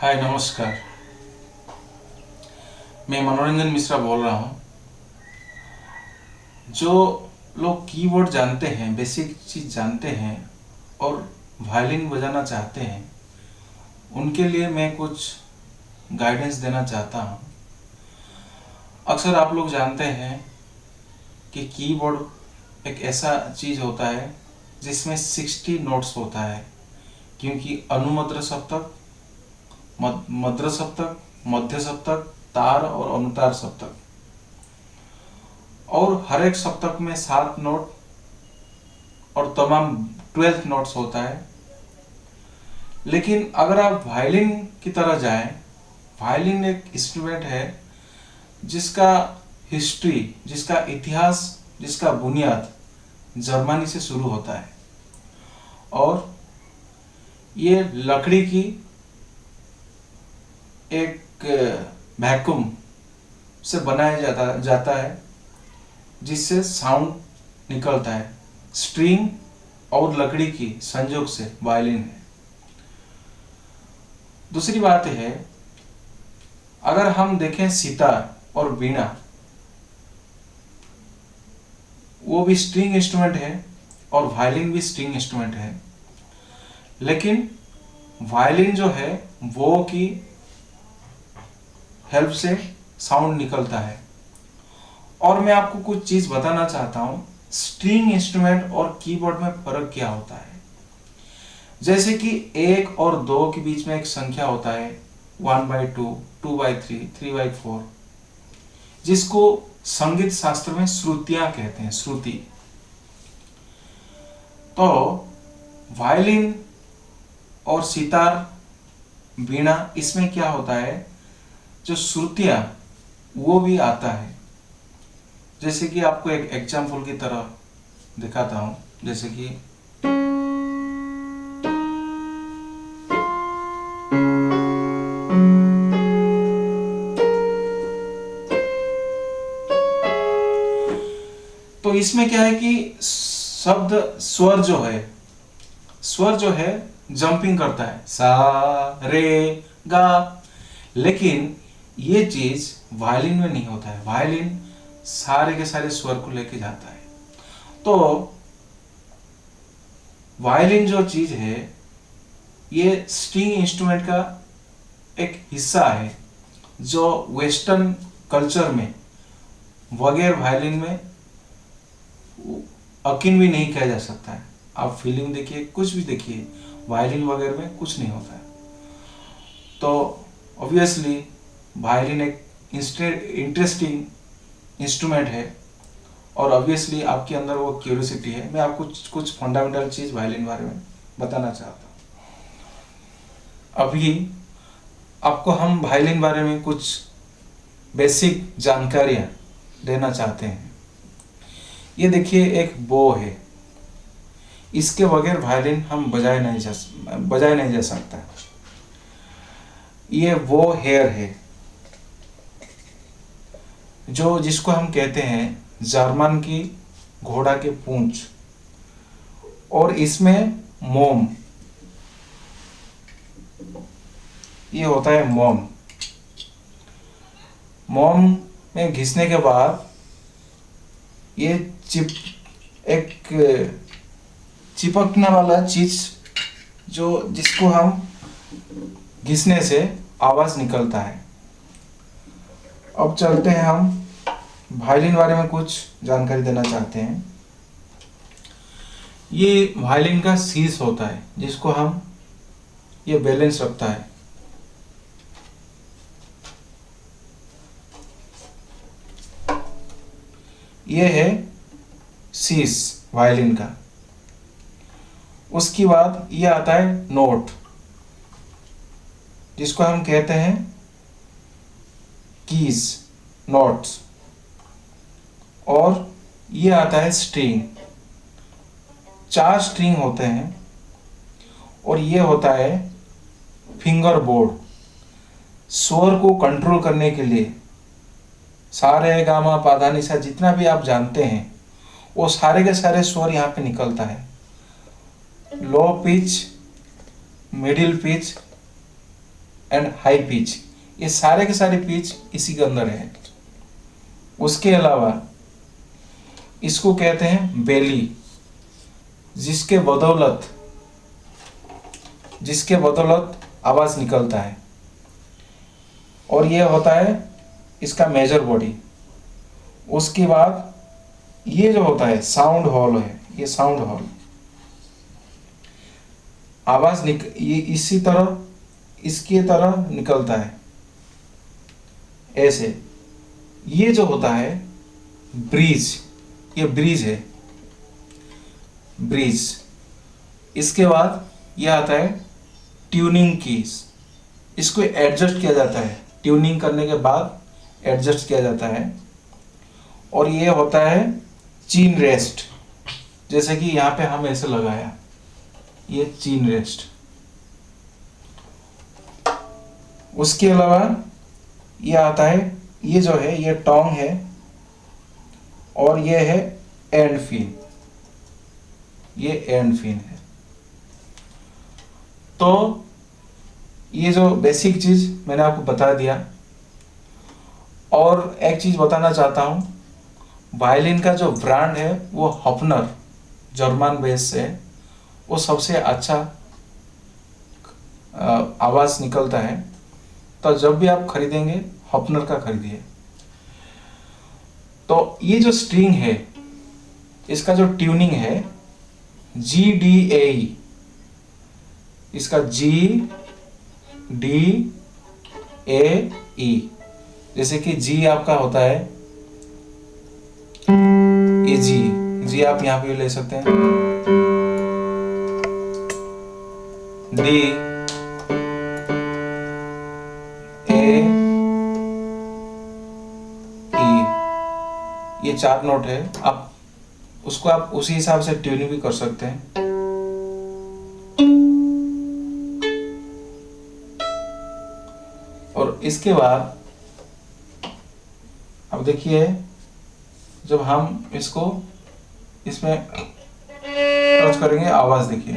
हाय नमस्कार। मैं मनोरंजन मिश्रा बोल रहा हूँ। जो लोग कीबोर्ड जानते हैं, बेसिक चीज़ जानते हैं और वायलिन बजाना चाहते हैं, उनके लिए मैं कुछ गाइडेंस देना चाहता हूँ। अक्सर आप लोग जानते हैं कि कीबोर्ड एक ऐसा चीज़ होता है जिसमें 60 नोट्स होता है, क्योंकि अनुमद्र सप्तक, मद्र सप्तक, मध्य सप्तक, तार और अनुतार सप्तक, और हर एक सप्तक में 7 नोट और तमाम 12 नोट्स होता है। लेकिन अगर आप वायलिन की तरह जाएं, वायलिन एक इंस्ट्रूमेंट है जिसका हिस्ट्री, जिसका इतिहास, जिसका बुनियाद जर्मनी से शुरू होता है और ये लकड़ी की एक वैक्यूम से बनाया जाता है जिससे साउंड निकलता है। स्ट्रिंग और लकड़ी की संयोग से वायलिन है। दूसरी बात है, अगर हम देखें सितार और वीणा, वो भी स्ट्रिंग इंस्ट्रूमेंट है और वायलिन भी स्ट्रिंग इंस्ट्रूमेंट है, लेकिन वायलिन जो है वो की हेल्प से साउंड निकलता है। और मैं आपको कुछ चीज बताना चाहता हूं, स्ट्रिंग इंस्ट्रूमेंट और कीबोर्ड में फर्क क्या होता है। जैसे कि 1 और 2 के बीच में एक संख्या होता है 1/2, 2/3, 3/4, जिसको संगीत शास्त्र में श्रुतियां कहते हैं, श्रुति। तो वायलिन और सितार, वीणा, इसमें क्या होता है, जो श्रुतियां वो भी आता है। जैसे कि आपको एक एग्जाम्पल की तरह दिखाता हूं, जैसे कि तो इसमें क्या है कि शब्द, स्वर जो है जंपिंग करता है, सा रे गा। लेकिन ये चीज वायलिन में नहीं होता है। वायलिन सारे के सारे स्वर को लेके जाता है। तो वायलिन जो चीज है ये स्ट्रिंग इंस्ट्रूमेंट का एक हिस्सा है, जो वेस्टर्न कल्चर में बगैर वायलिन में अकिन भी नहीं किया जा सकता है। आप फीलिंग देखिए, कुछ भी देखिए, वायलिन वगैरह में कुछ नहीं होता है। तो ऑब्वियसली वायलिन एक इंटरेस्टिंग इंस्ट्रूमेंट है और ऑब्वियसली आपके अंदर वो क्यूरियोसिटी है। मैं आपको कुछ फंडामेंटल चीज वायलिन बारे में बताना चाहता हूँ। अभी आपको हम वायलिन बारे में कुछ बेसिक जानकारियां देना चाहते हैं। ये देखिए, एक बो है, इसके बगैर वायलिन हम बजाया नहीं जा सकता। ये वो हेयर है जिसको हम कहते हैं जर्मन की घोड़ा के पूंछ, और इसमें मोम, ये होता है मोम। मोम में घिसने के बाद ये एक चिपकने वाला चीज जिसको हम घिसने से आवाज निकलता है। अब चलते हैं, हम वायलिन बारे में कुछ जानकारी देना चाहते हैं। ये वायलिन का शीश होता है जिसको हम, ये बैलेंस रखता है। ये है शीश वायलिन का। उसके बाद ये आता है नोट, जिसको हम कहते हैं कीज, नोट्स। और ये आता है स्ट्रिंग। 4 स्ट्रिंग होते हैं। और ये होता है फिंगर बोर्ड। स्वर को कंट्रोल करने के लिए सारे गामा पाधा निशा जितना भी आप जानते हैं, वो सारे के सारे स्वर यहाँ पे निकलता है। Low pitch, middle pitch, and high pitch, ये सारे के सारे पिच इसी के अंदर है। उसके अलावा इसको कहते हैं बेली, जिसके बदौलत आवाज निकलता है, और ये होता है इसका मेजर बॉडी। उसके बाद ये जो होता है साउंड हॉल है, ये साउंड हॉल आवाज ये इसी तरह इसके तरह निकलता है ऐसे। ये जो होता है ब्रीज, ये ब्रीज है, ब्रीज। इसके बाद ये आता है ट्यूनिंग कीज, इसको एडजस्ट किया जाता है, ट्यूनिंग करने के बाद एडजस्ट किया जाता है। और ये होता है चीन रेस्ट, जैसे कि यहाँ पे हम ऐसे लगाया, ये चीन रेस्ट। उसके अलावा ये आता है, ये जो है ये टोंग है, और ये है एंड फिन, ये एंड फिन है। तो ये जो बेसिक चीज मैंने आपको बता दिया। और एक चीज बताना चाहता हूं, वायलिन का जो ब्रांड है वो हॉफनर, जर्मन बेस से, वो सबसे अच्छा आवाज निकलता है। तो जब भी आप खरीदेंगे हॉफनर का खरीदिए। तो ये जो स्ट्रिंग है, इसका जो ट्यूनिंग है GDAE, इसका GDAE, जैसे कि G आपका होता है ये G आप यहां पे ले सकते हैं, D, A, E, ये 4 नोट है। आप उसको आप उसी हिसाब से ट्यूनिंग भी कर सकते हैं। और इसके बाद अब देखिए, जब हम इसको इसमें टच करेंगे आवाज देखिए,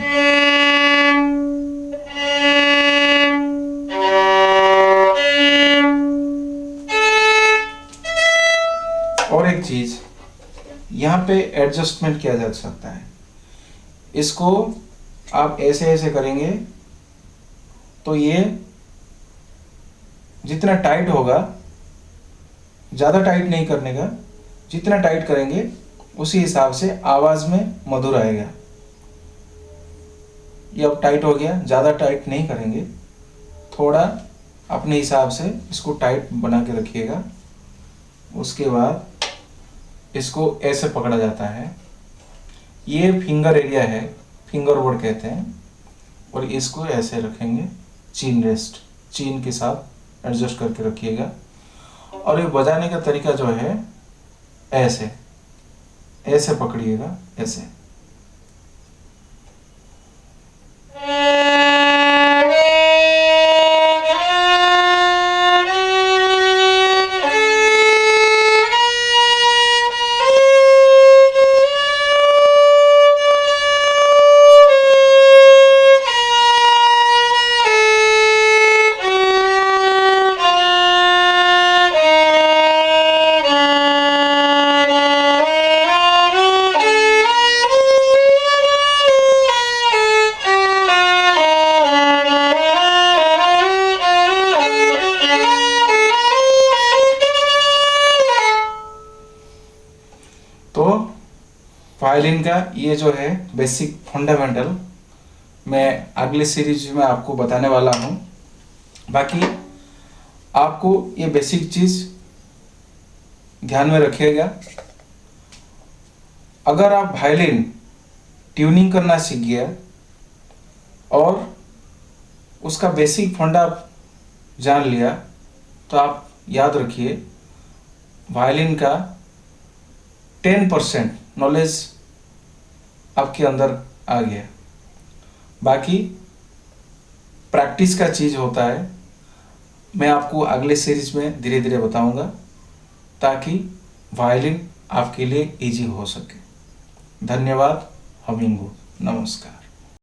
और एक चीज यहाँ पे एडजस्टमेंट किया जा सकता है। इसको आप ऐसे ऐसे करेंगे तो ये जितना टाइट होगा, ज्यादा टाइट नहीं करने का, जितना टाइट करेंगे उसी हिसाब से आवाज में मधुर आएगा। ये अब टाइट हो गया, ज्यादा टाइट नहीं करेंगे, थोड़ा अपने हिसाब से इसको टाइट बना के रखिएगा। उसके बाद इसको ऐसे पकड़ा जाता है, ये फिंगर एरिया है, फिंगर बोर्ड कहते हैं। और इसको ऐसे रखेंगे, चीन रेस्ट, चीन के साथ एडजस्ट करके रखिएगा। और ये बजाने का तरीका जो है ऐसे ऐसे पकड़िएगा, ऐसे। तो वायलिन का ये जो है बेसिक फंडामेंटल मैं अगले सीरीज में आपको बताने वाला हूँ। बाकी आपको ये बेसिक चीज ध्यान में रखिएगा। अगर आप वायलिन ट्यूनिंग करना सीख गया और उसका बेसिक फंडा जान लिया, तो आप याद रखिए वायलिन का 10% नॉलेज आपके अंदर आ गया। बाकी प्रैक्टिस का चीज होता है, मैं आपको अगले सीरीज में धीरे धीरे बताऊंगा ताकि वायलिन आपके लिए इजी हो सके। धन्यवाद। हमिंग हो, नमस्कार।